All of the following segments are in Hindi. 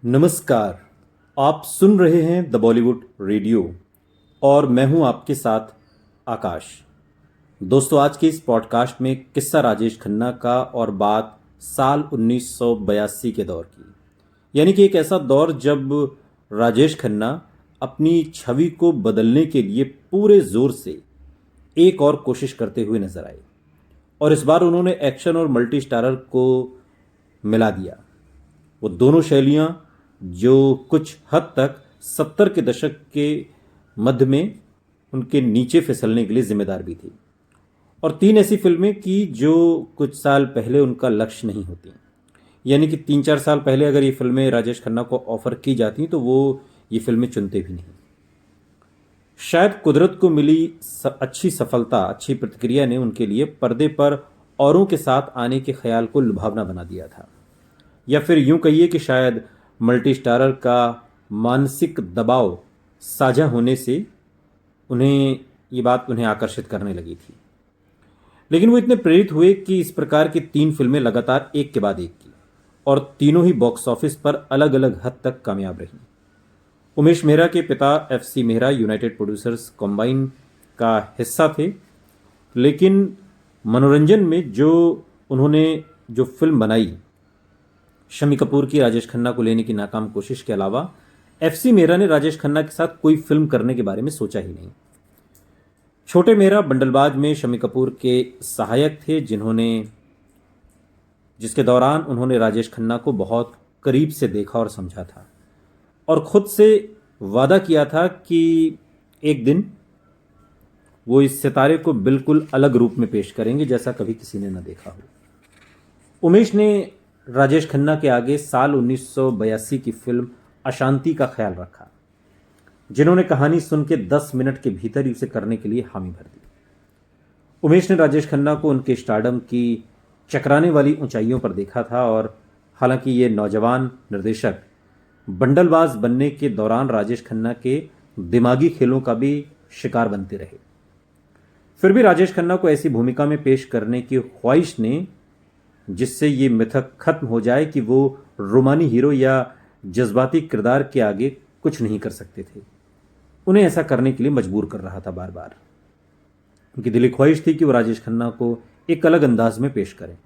नमस्कार। आप सुन रहे हैं द बॉलीवुड रेडियो और मैं हूं आपके साथ आकाश। दोस्तों, आज के इस पॉडकास्ट में किस्सा राजेश खन्ना का और बात साल 1982 के दौर की, यानी कि एक ऐसा दौर जब राजेश खन्ना अपनी छवि को बदलने के लिए पूरे जोर से एक और कोशिश करते हुए नजर आए। और इस बार उन्होंने एक्शन और मल्टी स्टारर को मिला दिया। वो दोनों शैलियां जो कुछ हद तक 70 के दशक के मध्य में उनके नीचे फिसलने के लिए जिम्मेदार भी थी, और तीन ऐसी फिल्में की जो कुछ साल पहले उनका लक्ष्य नहीं होती। यानी कि 3-4 साल पहले अगर ये फिल्में राजेश खन्ना को ऑफर की जाती तो वो ये फिल्में चुनते भी नहीं। शायद कुदरत को मिली अच्छी सफलता, अच्छी प्रतिक्रिया ने उनके लिए पर्दे पर औरों के साथ आने के ख्याल को लुभावना बना दिया था। या फिर यूं कहिए कि शायद मल्टी स्टारर का मानसिक दबाव साझा होने से ये बात उन्हें आकर्षित करने लगी थी। लेकिन वो इतने प्रेरित हुए कि इस प्रकार की 3 फिल्में लगातार एक के बाद एक की, और तीनों ही बॉक्स ऑफिस पर अलग अलग हद तक कामयाब रही। उमेश मेहरा के पिता FC Mehra United producers combine का हिस्सा थे, लेकिन मनोरंजन में उन्होंने जो फिल्म बनाई, शम्मी कपूर की राजेश खन्ना को लेने की नाकाम कोशिश के अलावा FC मेहरा ने राजेश खन्ना के साथ कोई फिल्म करने के बारे में सोचा ही नहीं। छोटे मेहरा बंडलबाज में शम्मी कपूर के सहायक थे, जिसके दौरान उन्होंने राजेश खन्ना को बहुत करीब से देखा और समझा था, और खुद से वादा किया था कि एक दिन वो इस सितारे को बिल्कुल अलग रूप में पेश करेंगे जैसा कभी किसी ने न देखा हो। उमेश ने राजेश खन्ना के आगे साल 1982 की फिल्म अशांति का ख्याल रखा, जिन्होंने कहानी सुन के 10 मिनट के भीतर ही उसे करने के लिए हामी भर दी। उमेश ने राजेश खन्ना को उनके स्टारडम की चकराने वाली ऊंचाइयों पर देखा था, और हालांकि ये नौजवान निर्देशक बंडलबाज बनने के दौरान राजेश खन्ना के दिमागी खेलों का भी शिकार बनते रहे, फिर भी राजेश खन्ना को ऐसी भूमिका में पेश करने की ख्वाहिश ने, जिससे ये मिथक खत्म हो जाए कि वो रोमानी हीरो या जज्बाती किरदार के आगे कुछ नहीं कर सकते थे, उन्हें ऐसा करने के लिए मजबूर कर रहा था बार बार। उनकी दिली ख्वाहिश थी कि वो राजेश खन्ना को एक अलग अंदाज में पेश करें।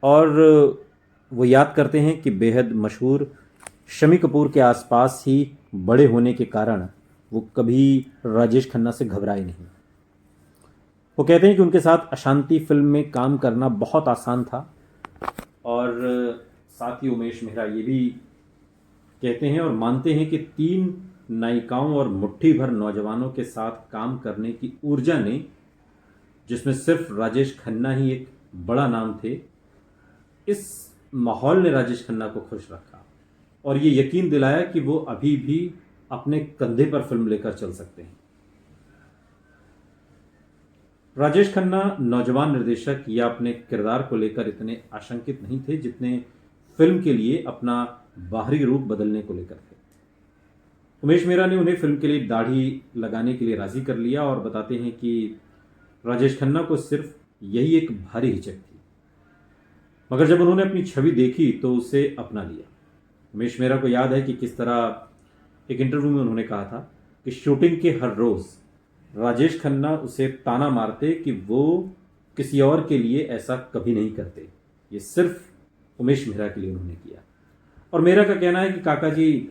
और वो याद करते हैं कि बेहद मशहूर शम्मी कपूर के आसपास ही बड़े होने के कारण वो कभी राजेश खन्ना से घबराए नहीं। वो कहते हैं कि उनके साथ अशांति फिल्म में काम करना बहुत आसान था, और साथ ही उमेश मेहरा ये भी कहते हैं और मानते हैं कि 3 नायिकाओं और मुट्ठी भर नौजवानों के साथ काम करने की ऊर्जा ने, जिसमें सिर्फ राजेश खन्ना ही एक बड़ा नाम थे, इस माहौल ने राजेश खन्ना को खुश रखा और ये यकीन दिलाया कि वो अभी भी अपने कंधे पर फिल्म लेकर चल सकते हैं। राजेश खन्ना नौजवान निर्देशक या अपने किरदार को लेकर इतने आशंकित नहीं थे जितने फिल्म के लिए अपना बाहरी रूप बदलने को लेकर थे। उमेश मेहरा ने उन्हें फिल्म के लिए दाढ़ी लगाने के लिए राजी कर लिया, और बताते हैं कि राजेश खन्ना को सिर्फ यही एक भारी हिचक थी, मगर जब उन्होंने अपनी छवि देखी तो उसे अपना लिया। उमेश मेहरा को याद है कि किस तरह एक इंटरव्यू में उन्होंने कहा था कि शूटिंग के हर रोज राजेश खन्ना उसे ताना मारते कि वो किसी और के लिए ऐसा कभी नहीं करते, ये सिर्फ उमेश मेहरा के लिए उन्होंने किया। और मेरा का कहना है कि काका जी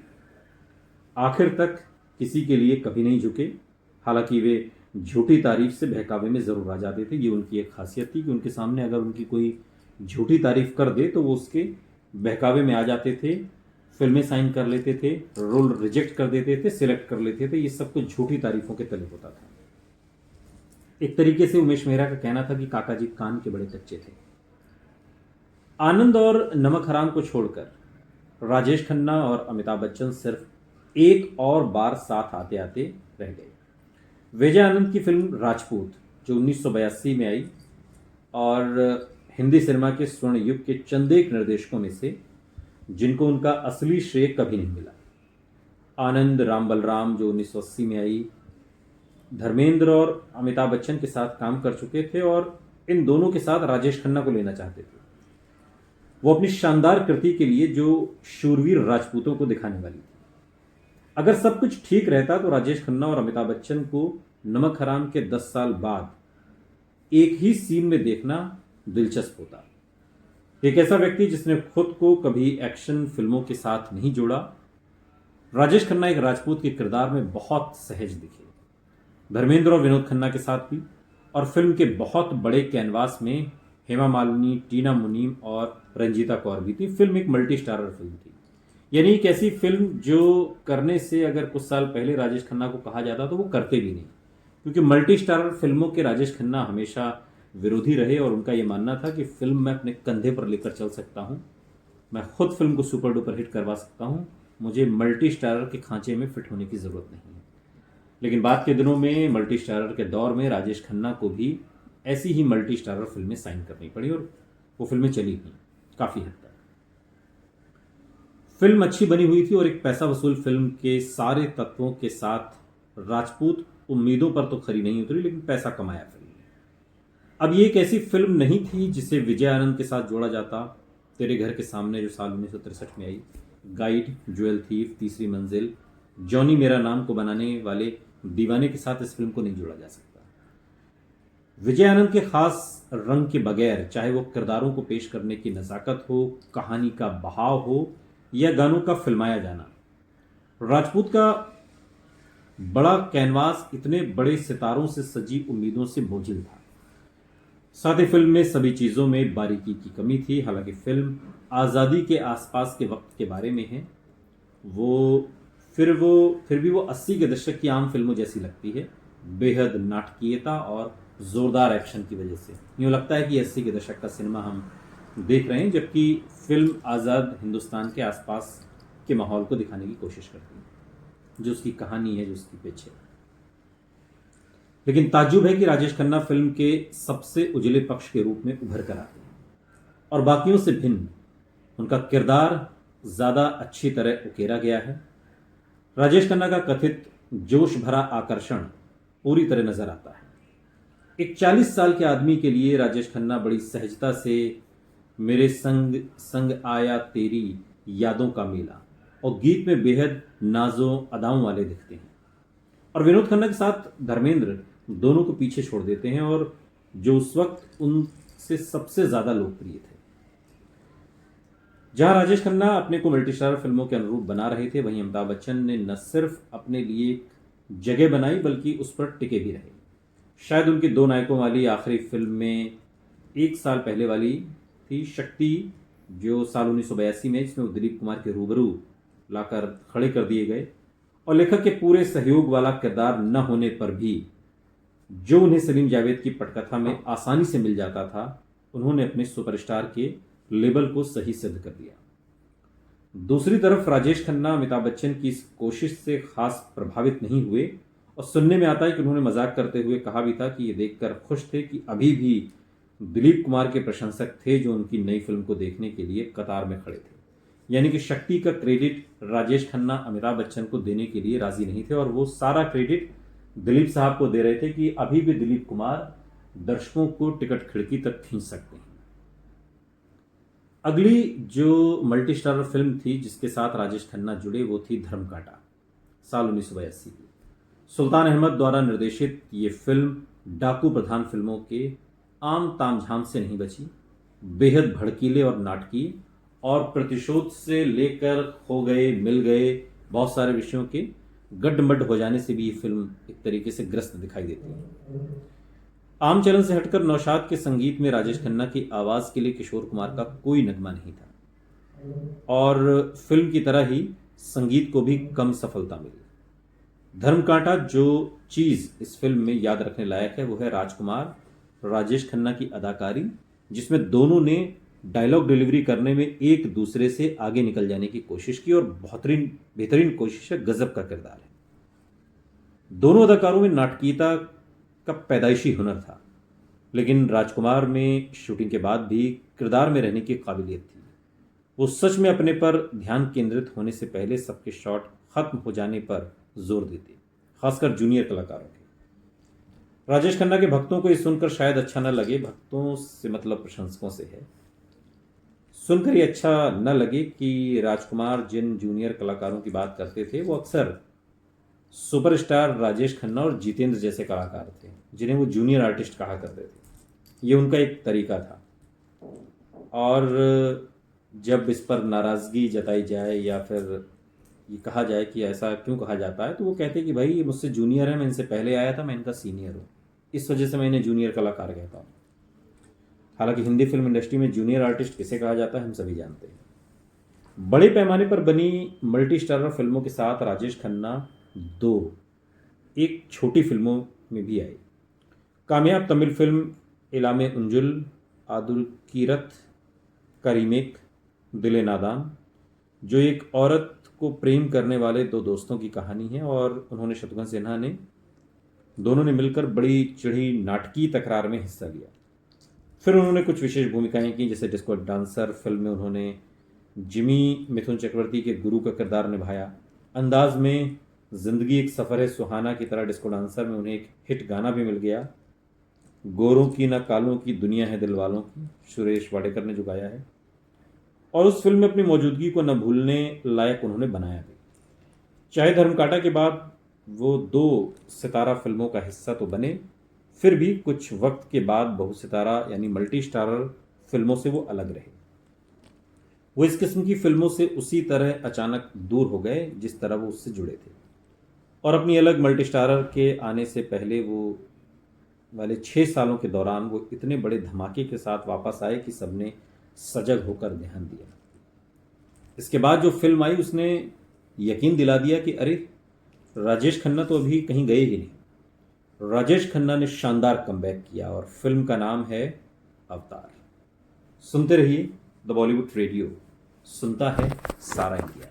आखिर तक किसी के लिए कभी नहीं झुके। हालांकि वे झूठी तारीफ से बहकावे में ज़रूर आ जाते थे। ये उनकी एक खासियत थी कि उनके सामने अगर उनकी कोई झूठी तारीफ कर दे तो वो उसके बहकावे में आ जाते थे, फिल्में साइन कर लेते थे, रोल रिजेक्ट कर देते थे, सिलेक्ट कर लेते थे। ये सब कुछ झूठी तारीफों के तले होता था। एक तरीके से उमेश मेहरा का कहना था कि काका जी कान के बड़े कच्चे थे। आनंद और नमक हराम को छोड़कर राजेश खन्ना और अमिताभ बच्चन सिर्फ एक और बार साथ आते आते रह गए। विजय आनंद की फिल्म राजपूत जो 1982 में आई और हिंदी सिनेमा के स्वर्ण युग के चंद एक निर्देशकों में से जिनको उनका असली श्रेय कभी नहीं मिला। आनंद राम बलराम जो 1980 में आई, धर्मेंद्र और अमिताभ बच्चन के साथ काम कर चुके थे और इन दोनों के साथ राजेश खन्ना को लेना चाहते थे। वो अपनी शानदार कृति के लिए जो शूरवीर राजपूतों को दिखाने वाली थी। अगर सब कुछ ठीक रहता तो राजेश खन्ना और अमिताभ बच्चन को नमक हराम के 10 साल बाद एक ही सीन में देखना दिलचस्प होता। एक ऐसा व्यक्ति जिसने खुद को कभी एक्शन फिल्मों के साथ नहीं जोड़ा, राजेश खन्ना एक राजपूत के किरदार में बहुत सहज दिखे। धर्मेंद्र और विनोद खन्ना के साथ भी, और फिल्म के बहुत बड़े कैनवास में हेमा मालिनी, टीना मुनीम और रंजीता कौर भी थी। फिल्म एक मल्टी स्टारर फिल्म थी, यानी एक ऐसी फिल्म जो करने से अगर कुछ साल पहले राजेश खन्ना को कहा जाता तो वो करते भी नहीं, क्योंकि मल्टी स्टारर फिल्मों के राजेश खन्ना हमेशा विरोधी रहे और उनका यह मानना था कि फिल्म मैं अपने कंधे पर लेकर चल सकता हूं, मैं खुद फिल्म को सुपर डुपर हिट करवा सकता हूं, मुझे मल्टी स्टारर के खांचे में फिट होने की ज़रूरत नहीं है। लेकिन बाद के दिनों में मल्टी स्टारर के दौर में राजेश खन्ना को भी ऐसी ही मल्टी स्टारर फिल्में साइन करनी पड़ी और वो फिल्में चली भी काफ़ी हद तक। फिल्म अच्छी बनी हुई थी और एक पैसा वसूल फिल्म के सारे तत्वों के साथ राजपूत उम्मीदों पर तो खरी नहीं उतरी, लेकिन पैसा कमाया फिल्म ने। अब ये एक ऐसी फिल्म नहीं थी जिसे विजय आनंद के साथ जोड़ा जाता। तेरे घर के सामने जो साल 1963 में आई, गाइड, ज्वेल थीफ, तीसरी मंजिल, जॉनी मेरा नाम को बनाने वाले दीवाने के साथ इस फिल्म को नहीं जोड़ा जा सकता। विजय आनंद के खास रंग के बगैर, चाहे वो किरदारों को पेश करने की नज़ाकत हो, कहानी का बहाव हो या गानों का फिल्माया जाना, राजपूत का बड़ा कैनवास इतने बड़े सितारों से सजी उम्मीदों से बोझिल था। साथ ही फिल्म में सभी चीज़ों में बारीकी की कमी थी। हालांकि फिल्म आज़ादी के आसपास के वक्त के बारे में है, फिर भी वो 80 के दशक की आम फिल्मों जैसी लगती है, बेहद नाटकीयता और जोरदार एक्शन की वजह से यूँ लगता है कि 80 के दशक का सिनेमा हम देख रहे हैं, जबकि फिल्म आज़ाद हिंदुस्तान के आसपास के माहौल को दिखाने की कोशिश करती है, जो उसकी कहानी है, जो उसकी पिच है। लेकिन ताज्जुब है कि राजेश खन्ना फिल्म के सबसे उजले पक्ष के रूप में उभर कर आते हैं और बाकियों से भिन्न उनका किरदार ज़्यादा अच्छी तरह उकेरा गया है। राजेश खन्ना का कथित जोश भरा आकर्षण पूरी तरह नजर आता है। एक 40 साल के आदमी के लिए राजेश खन्ना बड़ी सहजता से मेरे संग संग आया तेरी यादों का मेला और गीत में बेहद नाजो अदाओं वाले दिखते हैं, और विनोद खन्ना के साथ धर्मेंद्र दोनों को पीछे छोड़ देते हैं और जो उस वक्त उनसे सबसे ज़्यादा लोकप्रिय थे। जहां राजेश खन्ना अपने को मल्टीस्टारर फिल्मों के अनुरूप बना रहे थे, वहीं अमिताभ बच्चन ने न सिर्फ अपने लिए जगह बनाई बल्कि उस पर टिके भी रहे। शायद उनकी दो नायकों वाली आखिरी फिल्म में एक साल पहले वाली थी शक्ति, जो साल 1982 में, जिसमें वो दिलीप कुमार के रूबरू लाकर खड़े कर दिए गए, और लेखक के पूरे सहयोग वाला किरदार न होने पर भी जो उन्हें सलीम जावेद की पटकथा में आसानी से मिल जाता था, उन्होंने अपने सुपरस्टार के लेबल को सही सिद्ध कर दिया। दूसरी तरफ राजेश खन्ना अमिताभ बच्चन की इस कोशिश से खास प्रभावित नहीं हुए, और सुनने में आता है कि उन्होंने मजाक करते हुए कहा भी था कि ये देखकर खुश थे कि अभी भी दिलीप कुमार के प्रशंसक थे जो उनकी नई फिल्म को देखने के लिए कतार में खड़े थे। यानी कि शक्ति का क्रेडिट राजेश खन्ना अमिताभ बच्चन को देने के लिए राजी नहीं थे, और वो सारा क्रेडिट दिलीप साहब को दे रहे थे कि अभी भी दिलीप कुमार दर्शकों को टिकट खिड़की तक खींच सकते हैं। अगली जो मल्टी स्टारर फिल्म थी जिसके साथ राजेश खन्ना जुड़े, वो थी धर्मकांटा, साल 1982 की। सुल्तान अहमद द्वारा निर्देशित ये फिल्म डाकू प्रधान फिल्मों के आम तामझाम से नहीं बची। बेहद भड़कीले और नाटकीय और प्रतिशोध से लेकर खो गए मिल गए बहुत सारे विषयों के गड्ढमड्ढ हो जाने से भी ये फिल्म एक तरीके से ग्रस्त दिखाई देती है। आम चलन से हटकर नौशाद के संगीत में राजेश खन्ना की आवाज़ के लिए किशोर कुमार का कोई नगमा नहीं था, और फिल्म की तरह ही संगीत को भी कम सफलता मिली। धर्मकांटा जो चीज़ इस फिल्म में याद रखने लायक है वो है राजकुमार राजेश खन्ना की अदाकारी, जिसमें दोनों ने डायलॉग डिलीवरी करने में एक दूसरे से आगे निकल जाने की कोशिश की, और बेहतरीन कोशिश है, गजब का किरदार है। दोनों अदाकारों में नाटकीयता का पैदाइशी हुनर था, लेकिन राजकुमार में शूटिंग के बाद भी किरदार में रहने की काबिलियत थी। वो सच में अपने पर ध्यान केंद्रित होने से पहले सबके शॉट खत्म हो जाने पर जोर देते, खासकर जूनियर कलाकारों के। राजेश खन्ना के भक्तों को ये सुनकर शायद अच्छा न लगे, भक्तों से मतलब प्रशंसकों से है। सुनकर ही अच्छा न लगे कि राजकुमार जिन जूनियर कलाकारों की बात करते थे वो अक्सर सुपरस्टार राजेश खन्ना और जितेंद्र जैसे कलाकार थे, जिन्हें वो जूनियर आर्टिस्ट कहा करते थे। ये उनका एक तरीका था। और जब इस पर नाराज़गी जताई जाए या फिर ये कहा जाए कि ऐसा क्यों कहा जाता है, तो वो कहते हैं कि भाई ये मुझसे जूनियर है, मैं इनसे पहले आया था, मैं इनका सीनियर हूँ, इस वजह से मैं इन्हें जूनियर कलाकार कहता हूँ। हालांकि हिंदी फिल्म इंडस्ट्री में जूनियर आर्टिस्ट किसे कहा जाता है हम सभी जानते हैं। बड़े पैमाने पर बनी मल्टी स्टारर फिल्मों के साथ राजेश खन्ना दो एक छोटी फिल्मों में भी आए। कामयाब तमिल फिल्म इलामे उंजुल आदुल कीरत का रीमेक दिले नादान, जो एक औरत को प्रेम करने वाले दो दोस्तों की कहानी है, और उन्होंने शत्रुघ्न सिन्हा ने दोनों ने मिलकर बड़ी चिढ़ी नाटकीय तकरार में हिस्सा लिया। फिर उन्होंने कुछ विशेष भूमिकाएं की, जैसे डिस्को डांसर फिल्म में उन्होंने जिमी मिथुन चक्रवर्ती के गुरु का किरदार निभाया। अंदाज में जिंदगी एक सफ़र है सुहाना की तरह डिस्को डांसर में उन्हें एक हिट गाना भी मिल गया, गोरों की ना कालों की दुनिया है दिल वालों की, सुरेश वाडेकर ने जो गाया है। और उस फिल्म में अपनी मौजूदगी को न भूलने लायक उन्होंने बनाया भी। चाहे धर्मकांटा के बाद वो 2 सितारा फिल्मों का हिस्सा तो बने, फिर भी कुछ वक्त के बाद बहुसितारा यानी मल्टी स्टारर फिल्मों से वो अलग रहे। वो इस किस्म की फिल्मों से उसी तरह अचानक दूर हो गए जिस तरह वो उससे जुड़े थे। और अपनी अलग मल्टी स्टारर के आने से पहले वो वाले 6 सालों के दौरान वो इतने बड़े धमाके के साथ वापस आए कि सबने सजग होकर ध्यान दिया। इसके बाद जो फिल्म आई उसने यकीन दिला दिया कि अरे राजेश खन्ना तो अभी कहीं गए ही नहीं। राजेश खन्ना ने शानदार कमबैक किया और फिल्म का नाम है अवतार। सुनते रहिए द बॉलीवुड रेडियो, सुनता है सारा इंडिया।